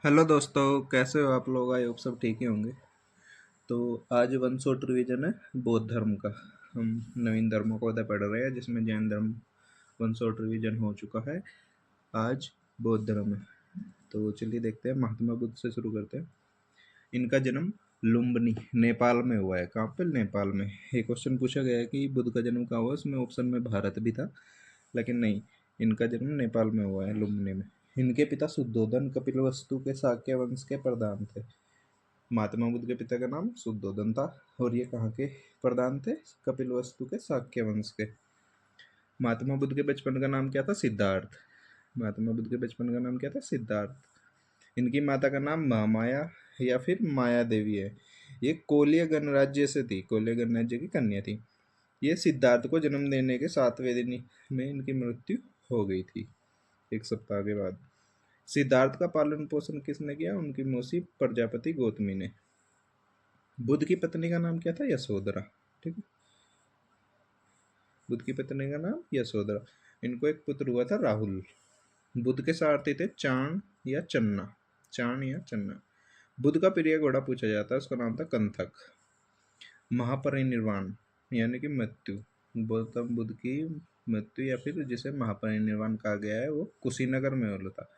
Hello दोस्तों, कैसे हो आप लोग? आई होप सब ठीक ही होंगे। तो आज वन शॉट रिवीजन है बौद्ध धर्म का। हम नवीन धर्मों को पढ़ रहे हैं जिसमें जैन धर्म वन शॉट रिवीजन हो चुका है। आज बौद्ध धर्म है। तो चलिए देखते हैं, महात्मा बुद्ध से शुरू करते हैं। इनका जन्म लुम्बिनी नेपाल में हुआ है। कहाँ पे? नेपाल में। ये क्वेश्चन पूछा गया है कि बुद्ध का जन्म कहाँ हुआ, उसमें ऑप्शन में भारत भी था, लेकिन नहीं, इनका जन्म नेपाल में हुआ है, लुम्बिनी में। इनके पिता शुद्धोधन कपिलवस्तु के शाक्य वंश के प्रधान थे। महात्मा बुद्ध के पिता का नाम शुद्धोधन था और ये कहाँ के प्रधान थे? कपिलवस्तु के शाक्य वंश के। महात्मा बुद्ध के बचपन का नाम क्या था? सिद्धार्थ। महात्मा बुद्ध के बचपन का नाम क्या था? सिद्धार्थ। इनकी माता का नाम महामाया या फिर माया देवी है। ये कोलिय गणराज्य से थी, कोलिय गणराज्य की कन्या थी। ये सिद्धार्थ को जन्म देने के 7वें दिन में इनकी मृत्यु हो गई थी, 1 सप्ताह के बाद। सिद्धार्थ का पालन पोषण किसने किया? उनकी मौसी प्रजापति गौतमी ने। बुद्ध की पत्नी का नाम क्या था? यशोधरा। ठीक है, बुद्ध की पत्नी का नाम यशोधरा। इनको एक पुत्र हुआ था, राहुल। बुद्ध के सारथी थे चाण या चन्ना। चाण या चन्ना। बुद्ध का प्रिय घोड़ा पूछा जाता है, उसका नाम था कंथक। महापरिनिर्वाण यानी कि मृत्यु, गौतम बुद्ध की मृत्यु या फिर जिसे महापरिनिर्वाण कहा गया है, वो कुशीनगर में हुआ था।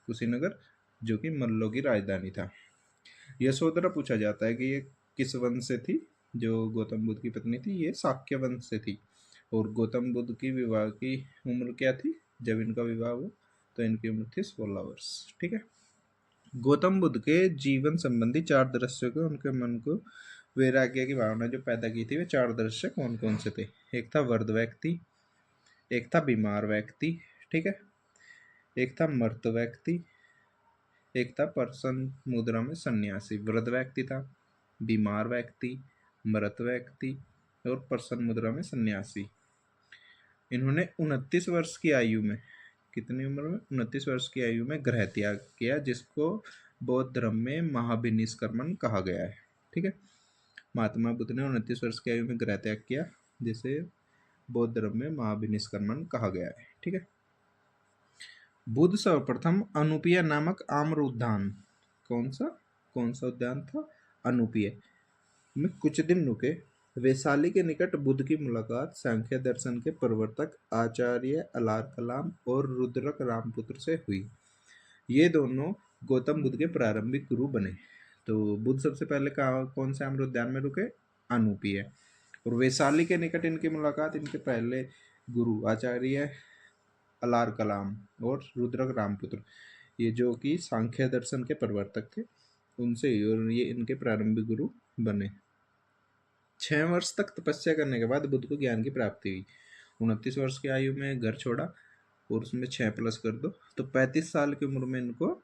कुशीनगर जो कि मल्लों की राजधानी था। यशोधरा पूछा जाता है कि ये किस वंश से थी। जो गौतम बुद्ध की पत्नी थी, ये शाक्य वंश से थी। और गौतम बुद्ध की विवाह की उम्र क्या थी जब इनका विवाह हुआ? तो इनकी उम्र थी 16 वर्ष। ठीक है। गौतम बुद्ध के जीवन संबंधी 4 दृश्यों को उनके मन को वैराग्य की भावना जो पैदा की थी, वे 4 दृश्य कौन कौन से थे? एक था वृद्ध व्यक्ति, एक था बीमार व्यक्ति, ठीक है, एक था मृत व्यक्ति, एक था प्रसन्न मुद्रा में सन्यासी। वृद्ध व्यक्ति था, बीमार व्यक्ति, मृत व्यक्ति और प्रसन्न मुद्रा में सन्यासी। इन्होंने 29 वर्ष की आयु में, कितनी उम्र में? 29 वर्ष की आयु में गृह त्याग किया, जिसको बौद्ध धर्म में महाभिनिष्क्रमण कहा गया है। ठीक है, महात्मा बुद्ध ने 29 वर्ष की आयु में गृह त्याग किया, जिसे बौद्ध धर्म में महाभिनिष्क्रमण कहा गया है। ठीक है। बुद्ध सर्वप्रथम अनुपीय नामक आम्र उद्यान, कौन सा उद्यान था? अनुपीय में कुछ दिन रुके। वैशाली के निकट बुद्ध की मुलाकात सांख्य दर्शन के प्रवर्तक आचार्य अलार कलाम और रुद्रक रामपुत्र से हुई। ये दोनों गौतम बुद्ध के प्रारंभिक गुरु बने। तो बुद्ध सबसे पहले कौन से आम्र उद्यान में रुके? अनुपीय। और वैशाली के निकट इनकी मुलाकात इनके पहले गुरु आचार्य अलार कलाम और रुद्रक रामपुत्र, ये जो कि सांख्य दर्शन के प्रवर्तक थे, उनसे, और ये इनके प्रारंभिक गुरु बने। 6 वर्ष तक तपस्या करने के बाद बुद्ध को ज्ञान की प्राप्ति हुई। 29 वर्ष की आयु में घर छोड़ा और उसमें 6 प्लस कर दो तो 35 साल की उम्र में इनको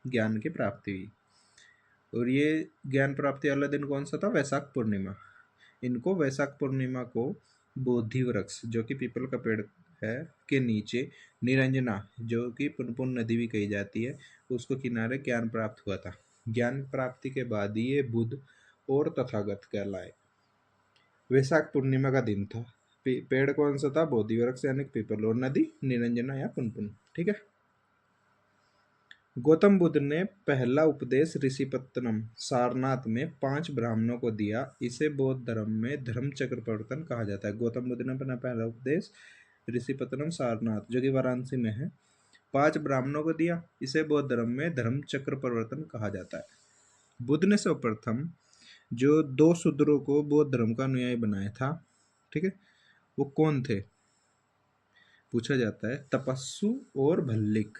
ज्ञान की प्राप्ति हुई। और ये ज्ञान प्राप्ति वाला दिन कौन सा था? वैशाख पूर्णिमा। इनको वैशाख पूर्णिमा को बोधि वृक्ष, जो कि पीपल का पेड़ है, के नीचे निरंजना, जो कि पुनपुन नदी भी कही जाती है, उसको किनारे ज्ञान प्राप्त हुआ था। ज्ञान प्राप्ति के बाद ये बुद्ध और तथागत कहलाए। वैशाख पूर्णिमा का दिन था। पेड़ कौन सा था? बोधि वृक्ष यानी पीपल, और नदी निरंजना या पुनपुन। ठीक है। गौतम बुद्ध ने पहला उपदेश ऋषिपत्तनम सारनाथ में 5 ब्राह्मणों को दिया। इसे बौद्ध धर्म में धर्म चक्र प्रवर्तन कहा जाता है। गौतम बुद्ध ने अपना पहला उपदेश ऋषिपत्तनम सारनाथ, जो कि वाराणसी में है, 5 ब्राह्मणों को दिया। इसे बौद्ध धर्म में धर्म चक्र प्रवर्तन कहा जाता है। बुद्ध ने सर्वप्रथम जो 2 शूद्रों को बौद्ध धर्म का अनुयायी बनाया था, ठीक है, वो कौन थे? पूछा जाता है। तपस्सु और भल्लिक।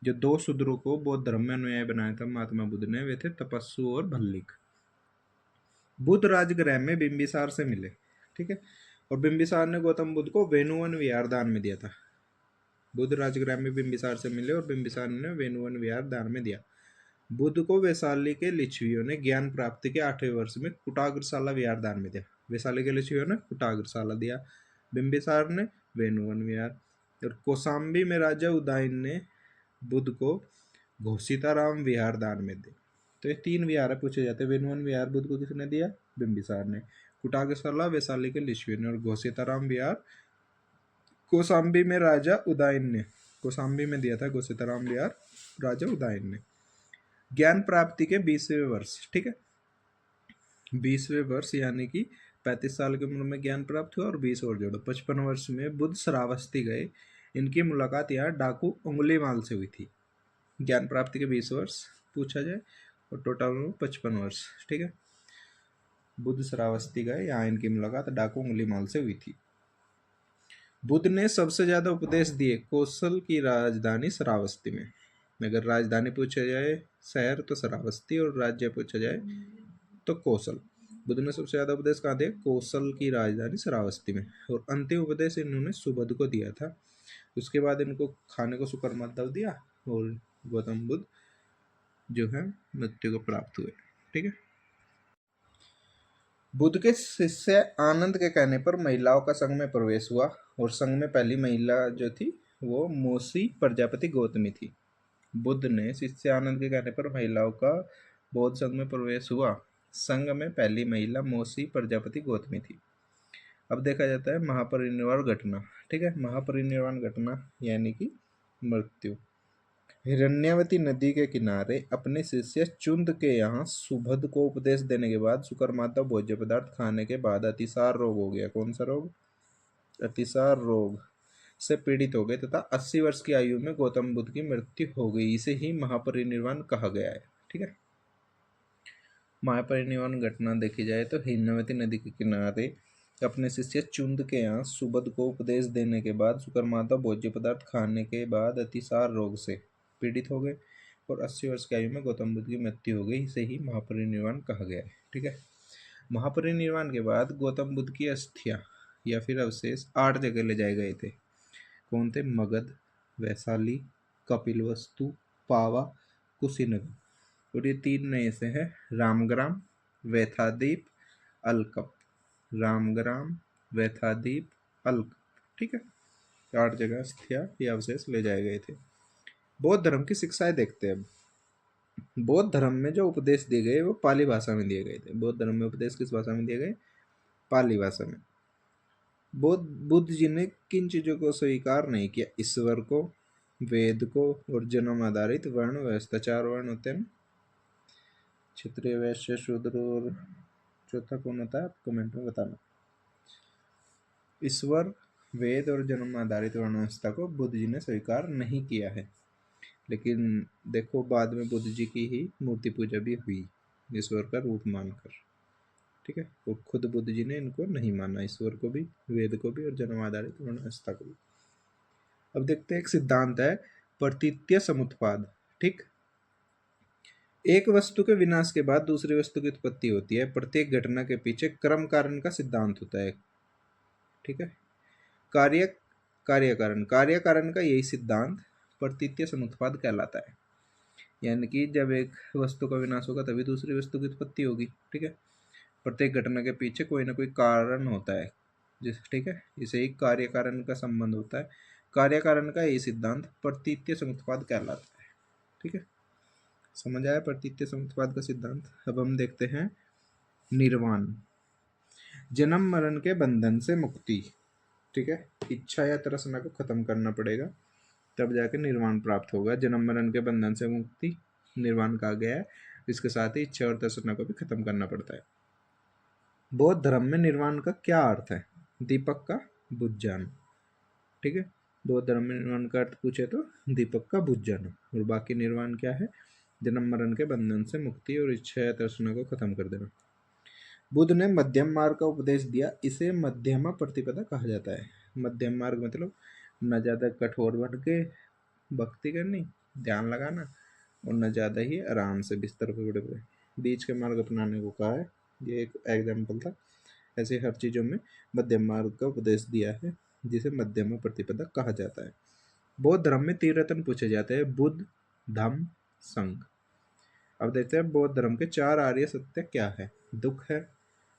जो 2 शूद्रों को बौद्ध धर्म में अनुयायी बनाया था महात्मा बुद्ध ने, वे थे तपस्सु और भल्लिक। बुद्ध राजगृह में बिंबिसार से मिले। ठीक है, और बिंबिसार ने गौतम बुद्ध को वेणुवन विहार दान में दिया था। बुद्ध राजगृह में बिंबिसार से मिले और बिंबिसार ने वेणुवन विहार दान में दिया। बुद्ध को वैशाली के लिच्छवियों ने ज्ञान प्राप्ति के 8वें वर्ष में कुटाग्रशाला विहार दान में दिया। वैशाली के लिच्छवियों ने कुटाग्रशाला दिया, बिंबिसार ने वेणुवन विहार, और कौशाम्बी में राजा उदयन ने बुद्ध को घोषिताराम विहार दान में दे। तो ये 3 विहार पूछे जाते हैं। वेणुवन विहार बुद्ध को किसने दिया? बिंबिसार ने। कुटाग्रशाला वैशाली के लिच्छवी ने, और घोषिताराम विहार कौशाम्बी में राजा उदयन ने, कौशाम्बी में दिया था घोषिताराम विहार राजा उदयन ने। ज्ञान प्राप्ति के 20वें वर्ष, ठीक है, 20वें वर्ष यानी कि 35 साल की उम्र में ज्ञान प्राप्त हुआ और 20 और जोड़ो 55 वर्ष में बुद्ध श्रावस्ती गए। इनकी मुलाकात यहाँ डाकू उंगलीमाल से हुई थी। ज्ञान प्राप्ति के 20 वर्ष पूछा जाए और टोटल में 55 वर्ष, ठीक है। बुद्ध श्रावस्ती गए, यहाँ इनकी मुलाकात डाकू उंगलीमाल से हुई थी। बुद्ध ने सबसे ज्यादा उपदेश दिए कौशल की राजधानी श्रावस्ती में। अगर राजधानी पूछा जाए शहर तो श्रावस्ती और राज्य पूछा जाए तो कौशल। बुद्ध ने सबसे ज्यादा उपदेश कहाँ दिया? कौशल की राजधानी श्रावस्ती में। और अंतिम उपदेश इन्होंने सुबुध को दिया था। उसके बाद इनको खाने को सुकर्मा दव दिया और गौतम बुद्ध जो है मृत्यु को प्राप्त हुए, ठीक है। बुद्ध के शिष्य आनंद के कहने पर महिलाओं का संघ में प्रवेश हुआ और संघ में पहली महिला जो थी वो मोसी प्रजापति गौतमी थी। बुद्ध ने शिष्य आनंद के कहने पर महिलाओं का बौद्ध संघ में प्रवेश हुआ। संघ में पहली महिला मोसी प्रजापति गौतमी थी। अब देखा जाता है महापरिनिर्वाण घटना, ठीक है। महापरिनिर्वाण घटना यानी कि मृत्यु। हिरण्यवती नदी के किनारे अपने शिष्य चुंद के यहाँ सुबध को उपदेश देने के बाद सुकर्माता भोज्य पदार्थ खाने के बाद अतिसार रोग हो गया। कौन सा रोग? अतिसार रोग से पीड़ित हो गए तथा 80 वर्ष की आयु में गौतम बुद्ध की मृत्यु हो गई। इसे ही महापरिनिर्वाण कहा गया है, ठीक है। महापरिनिर्वाण घटना देखी जाए तो हिरण्यवती नदी के किनारे अपने शिष्य चुंद के यहाँ सुबध को उपदेश देने के बाद सुकर्माता भोज्य पदार्थ खाने के बाद अतिसार रोग से पीड़ित हो गए और 80 वर्ष की आयु में गौतम बुद्ध की मृत्यु हो गई। इसे ही महापरिनिर्वाण कहा गया है, ठीक है। महापरिनिर्वाण के बाद गौतम बुद्ध की अस्थियां या फिर अवशेष 8 जगह ले जाए गए थे। कौन थे? मगध, वैशाली, कपिलवस्तु, पावा, कुशीनगर। और ये 3 नए से हैं रामग्राम, वैथादीप, अलकप। रामग्राम, वैथादीप, अलकप, ठीक है। 8 जगह अस्थियां या अवशेष ले जाए गए थे। बौद्ध धर्म की शिक्षाएं देखते हैं अब। बौद्ध धर्म में जो उपदेश दिए गए वो पाली भाषा में दिए गए थे। बौद्ध धर्म में उपदेश किस भाषा में दिए गए? पाली भाषा में। बुद्ध जी ने किन चीजों को स्वीकार नहीं किया? ईश्वर को, वेद को और जन्म आधारित वर्ण व्यवस्था। 4 वर्ण होते हैं, क्षत्रिय, वैश्य, शूद्र और चौथा कौन होता है? आप कमेंट में बताना। ईश्वर, वेद और जन्म आधारित वर्ण व्यवस्था को बुद्ध जी ने स्वीकार नहीं किया है। लेकिन देखो बाद में बुद्ध जी की ही मूर्ति पूजा भी हुई ईश्वर का रूप मानकर, ठीक है। और खुद बुद्ध जी ने इनको नहीं माना, ईश्वर को भी, वेद को भी और जन्म आधारित वर्ण व्यवस्था को भी। अब देखते हैं एक सिद्धांत है प्रतीत्य समुत्पाद, ठीक। एक वस्तु के विनाश के बाद दूसरी वस्तु की उत्पत्ति होती है। प्रत्येक घटना के पीछे क्रम कारण का सिद्धांत होता है, ठीक है। कार्य कार्य कारण, कार्य कारण का यही सिद्धांत प्रतीत्य समुत्पाद कहलाता है। यानी कि जब एक वस्तु का विनाश होगा तभी दूसरी वस्तु की उत्पत्ति होगी, ठीक है। प्रत्येक घटना के पीछे कोई ना कोई कारण होता है, ठीक है। इसे ही कार्य कारण का संबंध होता है। कार्य कारण का यही सिद्धांत प्रतीत्य समुत्पाद कहलाता है, ठीक है। समझ आया प्रतीत्य समुत्पाद का सिद्धांत। अब हम देखते हैं निर्वाण, जन्म मरण के बंधन से मुक्ति, ठीक है। इच्छा या तृष्णा को खत्म करना पड़ेगा तब जाके निर्वाण प्राप्त होगा। जन्म मरण के बंधन से मुक्ति निर्वाण कहा गया है। इसके साथ ही इच्छा और तृष्णा को भी खत्म करना पड़ता है। बौद्ध धर्म में निर्वाण का क्या अर्थ है? दीपक का बुझ जाना, ठीक है। बौद्ध धर्म में निर्वाण का अर्थ पूछे तो दीपक का बुझ जाना। और बाकी निर्वाण क्या है? जन्म मरण के बंधन से मुक्ति और इच्छा या तृष्णा को खत्म कर देना। बुद्ध ने मध्यम मार्ग का उपदेश दिया, इसे मध्यमा प्रतिपदा कहा जाता है। मध्यम मार्ग मतलब न ज़्यादा कठोर बन के भक्ति करनी, ध्यान लगाना, और न ज़्यादा ही आराम से बिस्तर पर पड़े हुए बीच के मार्ग अपनाने को कहा है। ये एक एग्जाम्पल था। ऐसे हर चीज़ों में मध्यम मार्ग का उपदेश दिया है जिसे मध्यमा प्रतिपदा कहा जाता है। बौद्ध धर्म में 3 रत्न पूछे जाते हैं, बुद्ध, धम्म, संघ। अब देखते हैं बौद्ध धर्म के 4 आर्य सत्य क्या है। दुख है,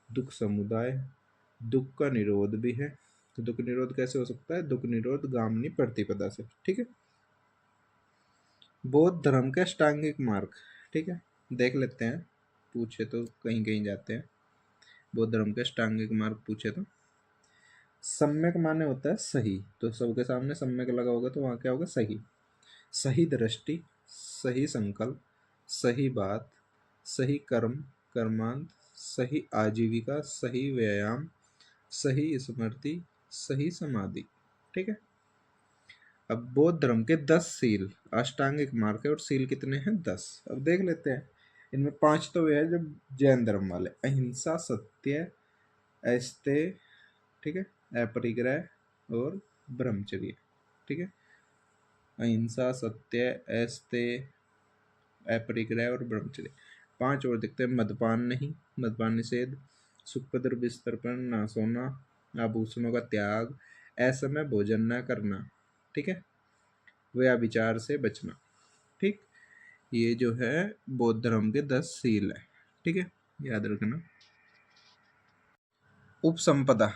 दुख समुदाय, दुख का निरोध भी है। तो दुख निरोध कैसे हो सकता है? दुख निरोध गामिनी प्रतिपदा से, ठीक है। बौद्ध धर्म का अष्टांगिक मार्ग, ठीक है, देख लेते हैं। पूछे तो कहीं कहीं जाते हैं। बौद्ध धर्म का अष्टांगिक मार्ग पूछे तो सम्यक माने होता है सही, तो सबके सामने सम्यक लगा होगा तो वहाँ क्या होगा? सही। सही दृष्टि, सही संकल्प, सही बात, सही कर्म, कर्मांत, सही आजीविका, सही व्यायाम, सही स्मृति, सही समाधि। ठीक है। अब बौद्ध धर्म के 10 सील, अष्टांगिक मार्ग है, और सील कितने हैं? 10। अब देख लेते हैं। इनमें 5 तो वे है जो जैन धर्म वाले, अहिंसा, सत्य, ऐस्ते, ठीक है, अपरिग्रह और ब्रह्मचर्य। ठीक है, अहिंसा, सत्य, ऐस्ते, अपरिग्रह और ब्रह्मचर्य। 5 और देखते हैं। मदपान नहीं, मदपान निषेध, सुखपद्र बिस्तर पर ना सोना, आभूषणों का त्याग, असमय भोजन न करना, ठीक है, व्यभिचार से बचना। ठीक, ये जो है बौद्ध धर्म के 10 सील है। ठीक है, याद रखना। उपसंपदा,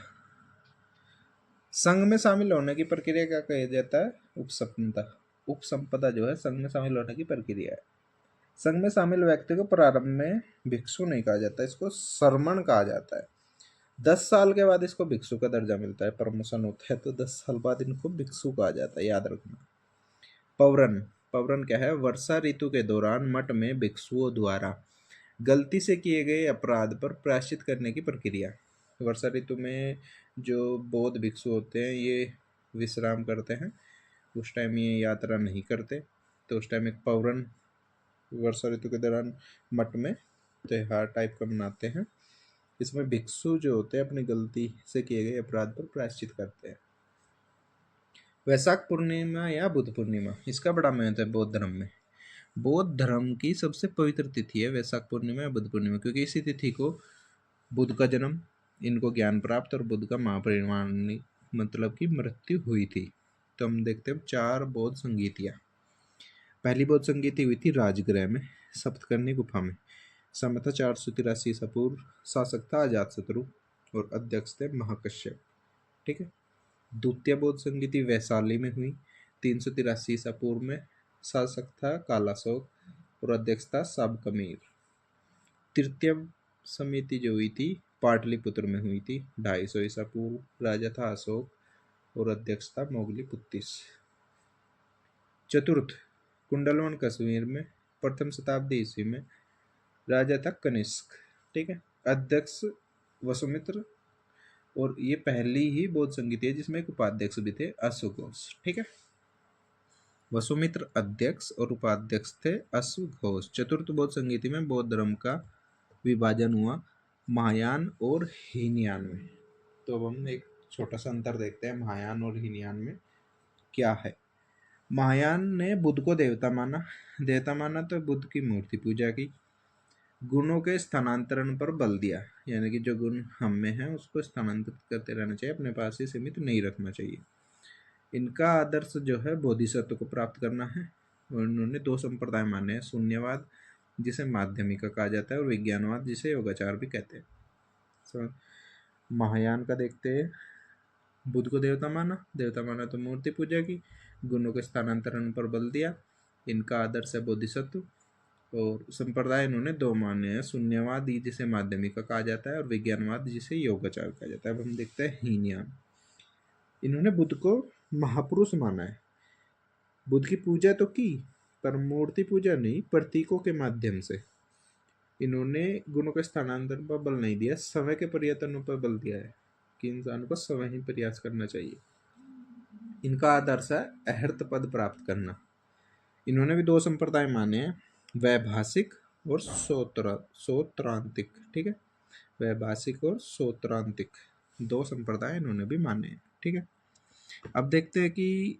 संघ में शामिल होने की प्रक्रिया क्या कहा जाता है? उपसंपदा। उपसंपदा जो है संघ में शामिल होने की प्रक्रिया है। संघ में शामिल व्यक्ति को प्रारंभ में भिक्षु नहीं कहा जाता, इसको शर्मण कहा जाता है। 10 साल के बाद इसको भिक्षु का दर्जा मिलता है, प्रमोशन होता है, तो 10 साल बाद इनको भिक्षु कहा जाता है, याद रखना। पौरन, पौरन क्या है? वर्षा ऋतु के दौरान मठ में भिक्षुओं द्वारा गलती से किए गए अपराध पर प्रायश्चित करने की प्रक्रिया। वर्षा ऋतु में जो बौद्ध भिक्षु होते हैं ये विश्राम करते हैं, उस टाइम ये यात्रा नहीं करते, तो उस टाइम एक पौरन वर्षा ऋतु के दौरान मठ में त्योहार टाइप का मनाते हैं। इसमें भिक्षु जो होते हैं अपनी गलती से किए गए अपराध पर प्रायश्चित करते हैं। वैशाख पूर्णिमा या बुद्ध पूर्णिमा, इसका बड़ा महत्व है बौद्ध धर्म में। बौद्ध धर्म की सबसे पवित्र तिथि है वैशाख पूर्णिमा या बुद्ध पूर्णिमा, क्योंकि इसी तिथि को बुद्ध का जन्म, इनको ज्ञान प्राप्त और बुद्ध का महापरिनिर्वाण मतलब की मृत्यु हुई थी। तो हम देखते हैं 4 बौद्ध संगीतियाँ। पहली बौद्ध संगीति हुई थी राजगृह में, सप्तकर्णी गुफा में। समय था 483 ईसा पूर्व। शासक था अजातशत्रु और अध्यक्ष थे महाकश्यप। ठीक है। द्वितीय बौद्ध संगीति वैशाली में हुई 383 ईसा पूर्व में। शासक था कालाशोक और अध्यक्ष था साबकमीर। तृतीय समिति जो हुई थी पाटलिपुत्र में हुई थी 250 ईसा पूर्व। राजा था अशोक और अध्यक्ष था मोगलीपुत्तिस। चतुर्थ कुंडलवन कश्मीर में, प्रथम शताब्दी ईस्वी में। राजा था कनिष्क। ठीक है। अध्यक्ष वसुमित्र, और ये पहली ही बौद्ध संगीति है जिसमें एक उपाध्यक्ष भी थे, अश्वघोष। ठीक है। वसुमित्र अध्यक्ष और उपाध्यक्ष थे अश्वघोष। चतुर्थ बौद्ध संगीति में बौद्ध धर्म का विभाजन हुआ महायान और हीनयान में। तो अब हम एक छोटा सा अंतर देखते हैं महायान और हीनयान में क्या है। महायान ने बुद्ध को देवता माना तो बुद्ध की मूर्ति पूजा की। गुणों के स्थानांतरण पर बल दिया, यानी कि जो गुण हम में है उसको स्थानांतरित करते रहना चाहिए, अपने पास ही सीमित नहीं रखना चाहिए। इनका आदर्श जो है बोधिसत्व को प्राप्त करना है। और उन्होंने 2 संप्रदाय माने हैं, शून्यवाद जिसे माध्यमिका कहा जाता है और विज्ञानवाद जिसे योगाचार भी कहते हैं। महायान का देखते हैं। बुद्ध को देवता माना तो मूर्ति पूजा की। गुणों के स्थानांतरण पर बल दिया। इनका आदर्श है बोधिसत्व। और संप्रदाय इन्होंने 2 माने हैं, शून्यवाद जिसे माध्यमिका कहा जाता है और विज्ञानवाद जिसे योगाचार कहा जाता है। अब हम देखते हैं हीनयान। इन्होंने बुद्ध को महापुरुष माना है। बुद्ध की पूजा तो की पर मूर्ति पूजा नहीं, प्रतीकों के माध्यम से। इन्होंने गुणों के स्थानांतरण पर बल नहीं दिया, समय के परिवर्तनों पर बल दिया है कि इंसान को समय ही प्रयास करना चाहिए। इनका आदर्श है अहर्त पद प्राप्त करना। इन्होंने भी 2 संप्रदाय माने हैं, वैभाषिक और सोत्रांतिक। ठीक है, वैभाषिक और सोत्रांतिक 2 संप्रदाय इन्होंने भी माने हैं। ठीक है। अब देखते हैं कि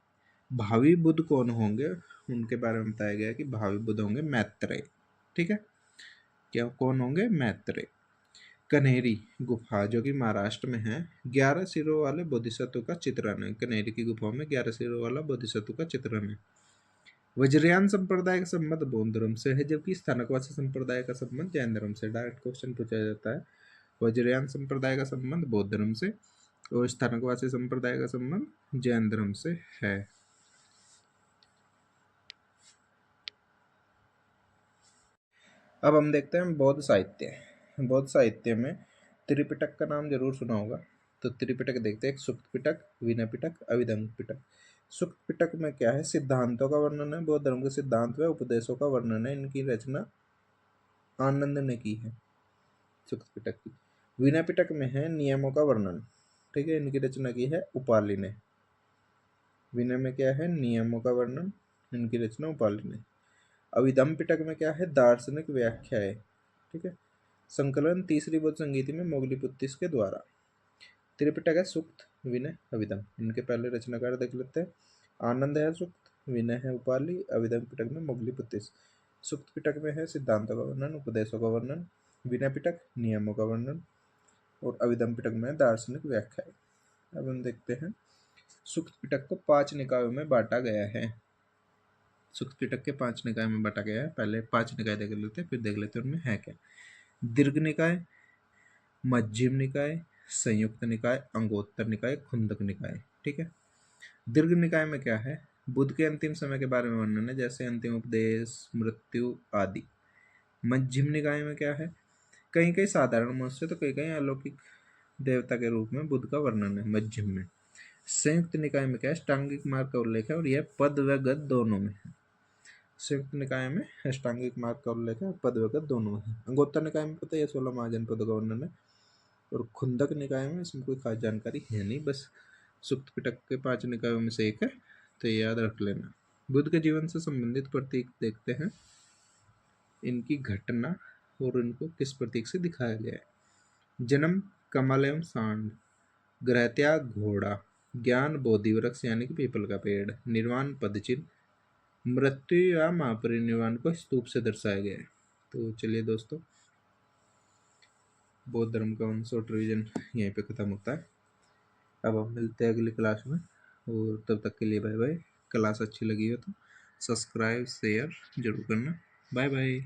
भावी बुद्ध कौन होंगे। उनके बारे में बताया गया कि भावी बुद्ध होंगे मैत्रेय। ठीक है, क्या कौन होंगे? मैत्रेय। कन्हेरी गुफा जो कि महाराष्ट्र में है, 11 सिरों वाले बोधिसत्व का चित्रण है। कन्हेरी की गुफा में 11 सिरों वाला बोधिसत्व का चित्रण है। वज्रयान संप्रदाय का संबंध बौद्ध धर्म से है, जबकि स्थानकवासी संप्रदाय का संबंध जैन धर्म से। डायरेक्ट क्वेश्चन पूछा जाता है। वज्रयान संप्रदाय का संबंध बौद्ध धर्म से और स्थानकवासी संप्रदाय का संबंध जैन धर्म से है। अब हम देखते हैं बौद्ध साहित्य। बौद्ध साहित्य में त्रिपिटक का नाम जरूर सुना होगा, तो त्रिपिटक देखते हैं। सुक्त पिटक, विनय पिटक, अभिधम्म पिटक। सुक्त पिटक में क्या है, सिद्धांतों का वर्णन है, बौद्ध धर्म के सिद्धांत व उपदेशों का वर्णन है। इनकी रचना आनंद ने की है सुक्त पिटक की। विनय पिटक में है नियमों का वर्णन, ठीक है, इनकी रचना की है उपाली ने। विनय में क्या है, नियमों का वर्णन, इनकी रचना उपाली ने। अभिधम पिटक में क्या है, दार्शनिक व्याख्या है, ठीक है। संकलन तीसरी बौद्ध संगीति में मोगलीपुत्तिस के द्वारा। त्रिपिटक है सुक्त, विनय, अभिधम। इनके पहले रचनाकार देख लेते हैं। आनंद है सुक्त, विनय है उपाली, अभिधम पिटक में मोगलीपुत्तिस। सुक्त पिटक में है सिद्धांतों का वर्णन, उपदेशों का वर्णन। विनय पिटक नियमों का वर्णन, और अभिधम पिटक में दार्शनिक व्याख्या है। अब हम देखते हैं सुक्त पिटक को 5 निकायों में बांटा गया है। सुक्त पिटक के 5 निकाय में बांटा गया है। पहले 5 निकाय देख लेते हैं, फिर देख लेते हैं उनमें है क्या। दीर्घ निकाय, मध्यम निकाय, संयुक्त निकाय, अंगोत्तर निकाय, खुंदक निकाय, ठीक है। दीर्घ निकाय में क्या है, बुद्ध के अंतिम समय के बारे में वर्णन है, जैसे अंतिम उपदेश, मृत्यु आदि। मध्यम निकाय में क्या है, कहीं कहीं साधारण मनुष्य तो कहीं कहीं अलौकिक देवता के रूप में बुद्ध का वर्णन है मध्यम में। संयुक्त निकाय में क्या है, अष्टांगिक मार्ग का उल्लेख है, और यह पद व गद दोनों में है। संयुक्त निकाय में अष्टांगिक मार्ग का उल्लेख है, पद व गद दोनों में है। अंगोत्तर निकाय में पता है 16 महाजनपदों का वर्णन है, और खुंदक निकाय में इसमें कोई खास जानकारी है नहीं, बस सुक्त पिटक के 5 निकायों में से एक है, तो याद रख लेना। बुद्ध के जीवन से संबंधित प्रतीक देखते हैं, इनकी घटना और इनको किस प्रतीक से दिखाया गया है। जन्म कमल एवं सांड, ग्रह त्याग घोड़ा, ज्ञान बोधि वृक्ष यानी कि पीपल का पेड़, निर्वाण पदचिन्ह, मृत्यु या महापरिनिर्वाण को स्तूप से दर्शाया गया है। तो चलिए दोस्तों, बौद्ध धर्म का 1 शॉर्ट रिवीजन यहीं पे खत्म होता है। अब हम मिलते हैं अगली क्लास में, और तब तक के लिए बाय बाय। क्लास अच्छी लगी हो तो सब्सक्राइब शेयर जरूर करना। Bye bye.